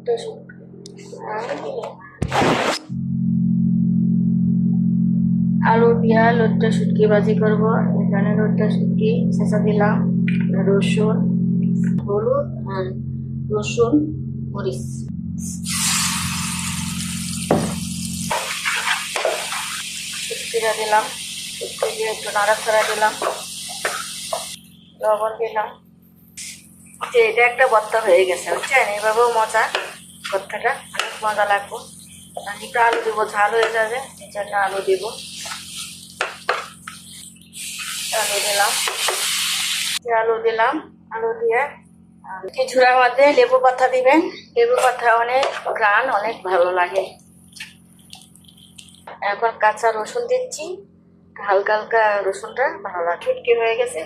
লোটটা শুটকি আলু দিয়া লোটটা শুটকি ভাজি করব। এখানে লোটটা শুটকি ছেঁচা দিলাম, রসুন, হলুদ আর রসুন, মরিচ, শুটকিটা দিলাম। শুটকি দিয়ে একটু নাড়াচাড়া দিলাম, লবণ দিলাম। যে এটা একটা ভর্তা হয়ে গেছে, বুঝছেন? এইভাবেও মজা, ভর্তাটা অনেক মজা লাগবো। আর একটু আলু দিব, ঝাল হয়ে যাবে, এই জন্য আলু দিব। আলু দিলাম, আলু দিলাম। আলু দিয়ে খিচুড়ার মধ্যে লেবু পাতা দিবেন। লেবু পাতা অনেক ঘ্রাণ, অনেক ভালো লাগে। এখন কাঁচা রসুন দিচ্ছি, হালকা হালকা রসুনটা ভালো লাগে। শুটকি হয়ে গেছে।